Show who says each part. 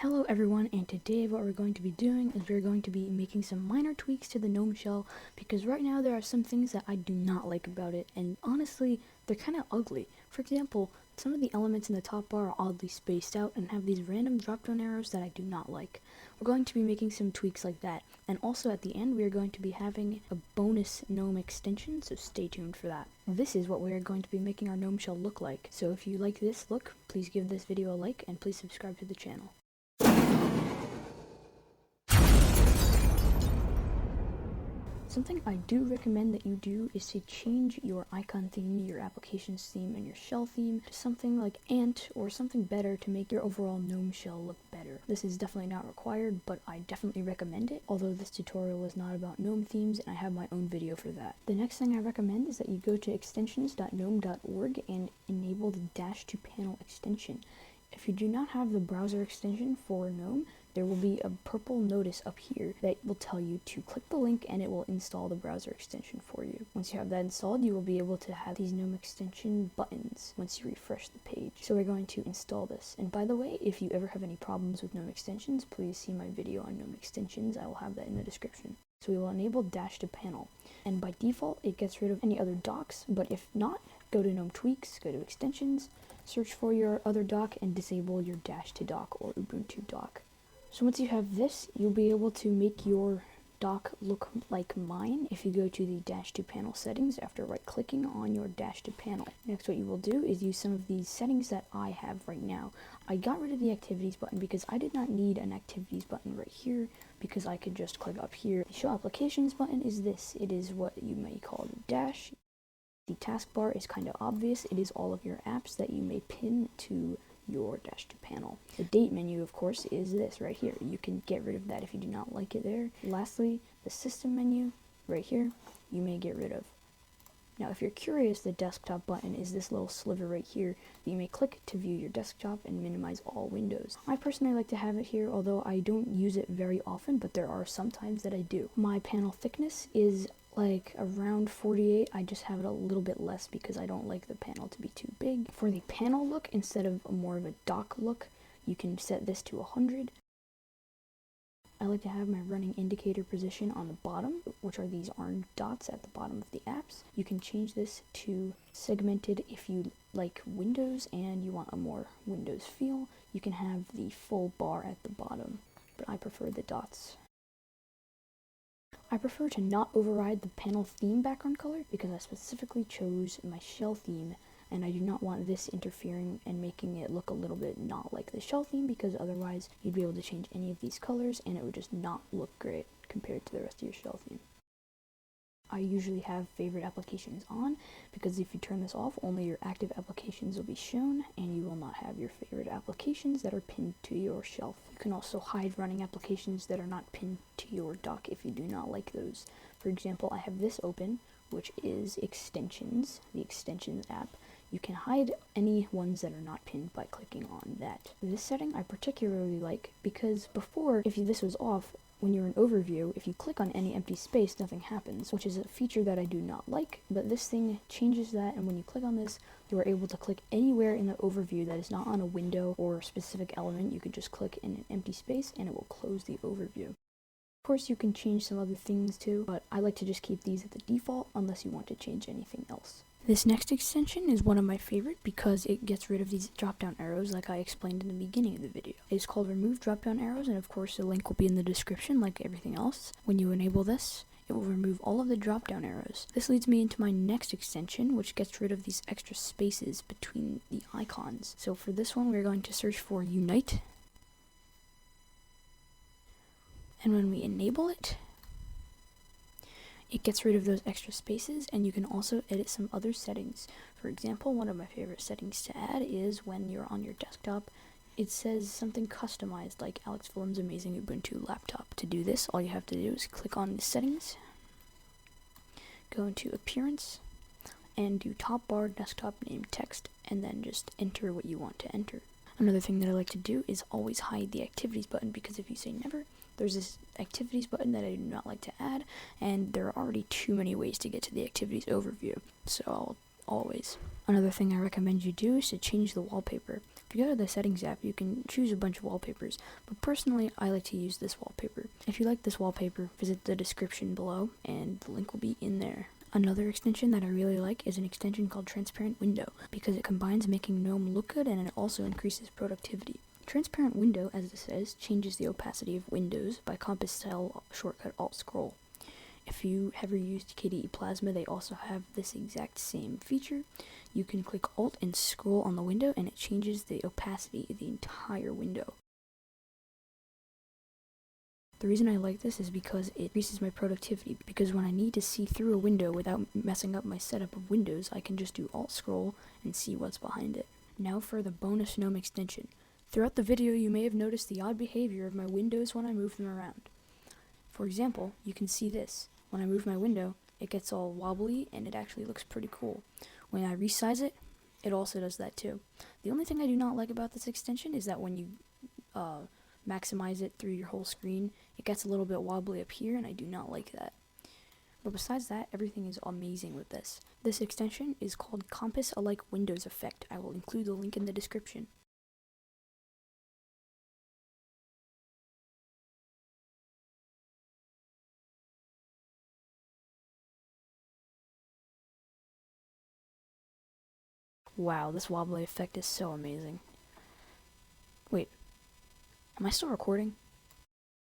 Speaker 1: Hello everyone, and today what we're going to be doing is we're going to be making some minor tweaks to the GNOME shell, because right now there are some things that I do not like about it, and honestly, they're kind of ugly. For example, some of the elements in the top bar are oddly spaced out and have these random drop-down arrows that I do not like. We're going to be making some tweaks like that, and also at the end we are going to be having a bonus GNOME extension, so stay tuned for that. This is what we are going to be making our GNOME shell look like, so if you like this look, please give this video a like and please subscribe to the channel. Something I do recommend that you do is to change your icon theme, your applications theme, and your shell theme to something like Ant or something better to make your overall GNOME shell look better. This is definitely not required, but I definitely recommend it, although this tutorial is not about GNOME themes and I have my own video for that. The next thing I recommend is that you go to extensions.gnome.org and enable the -2 panel extension. If you do not have the browser extension for GNOME, there will be a purple notice up here that will tell you to click the link and it will install the browser extension for you. Once you have that installed, you will be able to have these GNOME extension buttons once you refresh the page. So we're going to install this. And by the way, if you ever have any problems with GNOME extensions, please see my video on GNOME extensions. I will have that in the description. So we will enable -2 panel. And by default, it gets rid of any other docs, but if not, go to GNOME Tweaks, go to Extensions, search for your other dock, and disable your -2 dock or Ubuntu dock. So once you have this, you'll be able to make your dock look like mine if you go to the -2 panel settings after right-clicking on your -2 panel. Next, what you will do is use some of these settings that I have right now. I got rid of the activities button because I did not need an activities button right here because I could just click up here. The show applications button is this. It is what you may call the dash. The taskbar is kind of obvious. It is all of your apps that you may pin to your -2 panel. The date menu, of course, is this right here. You can get rid of that if you do not like it there. Lastly, the system menu right here, you may get rid of. Now, if you're curious, the desktop button is this little sliver right here that you may click to view your desktop and minimize all windows. I personally like to have it here, although I don't use it very often, but there are some times that I do. My panel thickness is like around 48. I just have it a little bit less because I don't like the panel to be too big. For the panel look, instead of more of a dock look, you can set this to 100. I like to have my running indicator position on the bottom, which are these orange dots at the bottom of the apps. You can change this to segmented if you like Windows and you want a more Windows feel. You can have the full bar at the bottom, but I prefer the dots. I prefer to not override the panel theme background color because I specifically chose my shell theme, and I do not want this interfering and making it look a little bit not like the shell theme, because otherwise you'd be able to change any of these colors and it would just not look great compared to the rest of your shell theme. I usually have favorite applications on because if you turn this off, only your active applications will be shown and you will not have your favorite applications that are pinned to your shelf. You can also hide running applications that are not pinned to your dock if you do not like those. For example, I have this open, which is Extensions, the Extensions app. You can hide any ones that are not pinned by clicking on that. This setting I particularly like because before, if this was off, when you're in overview, if you click on any empty space, nothing happens, which is a feature that I do not like, but this thing changes that, and when you click on this, you are able to click anywhere in the overview that is not on a window or a specific element. You could just click in an empty space and it will close the overview. Of course, you can change some other things too, but I like to just keep these at the default unless you want to change anything else. This next extension is one of my favorite because it gets rid of these drop-down arrows like I explained in the beginning of the video. It is called Remove Drop-Down Arrows, and of course the link will be in the description like everything else. When you enable this, it will remove all of the drop-down arrows. This leads me into my next extension, which gets rid of these extra spaces between the icons. So for this one, we're going to search for Unite. And when we enable it, it gets rid of those extra spaces, and you can also edit some other settings. For example, one of my favorite settings to add is when you're on your desktop, it says something customized like Alex Film's amazing Ubuntu laptop. To do this, all you have to do is click on the settings, go into appearance, and do top bar desktop name text, and then just enter what you want to enter. Another thing that I like to do is always hide the activities button, because if you say never, there's this activities button that I do not like to add, and there are already too many ways to get to the activities overview. So I'll always. Another thing I recommend you do is to change the wallpaper. If you go to the settings app, you can choose a bunch of wallpapers, but personally, I like to use this wallpaper. If you like this wallpaper, visit the description below, and the link will be in there. Another extension that I really like is an extension called Transparent Window, because it combines making GNOME look good and it also increases productivity. Transparent Window, as it says, changes the opacity of windows by Compass style shortcut Alt-Scroll. If you ever used KDE Plasma, they also have this exact same feature. You can click Alt and scroll on the window and it changes the opacity of the entire window. The reason I like this is because it increases my productivity, because when I need to see through a window without messing up my setup of windows, I can just do Alt-Scroll and see what's behind it. Now for the bonus GNOME extension. Throughout the video, you may have noticed the odd behavior of my windows when I move them around. For example, you can see this. When I move my window, it gets all wobbly and it actually looks pretty cool. When I resize it, it also does that too. The only thing I do not like about this extension is that when you maximize it through your whole screen, it gets a little bit wobbly up here, and I do not like that. But besides that, everything is amazing with this. This extension is called Compass Alike Windows Effect. I will include the link in the description. Wow, this wobbly effect is so amazing. Wait, am I still recording?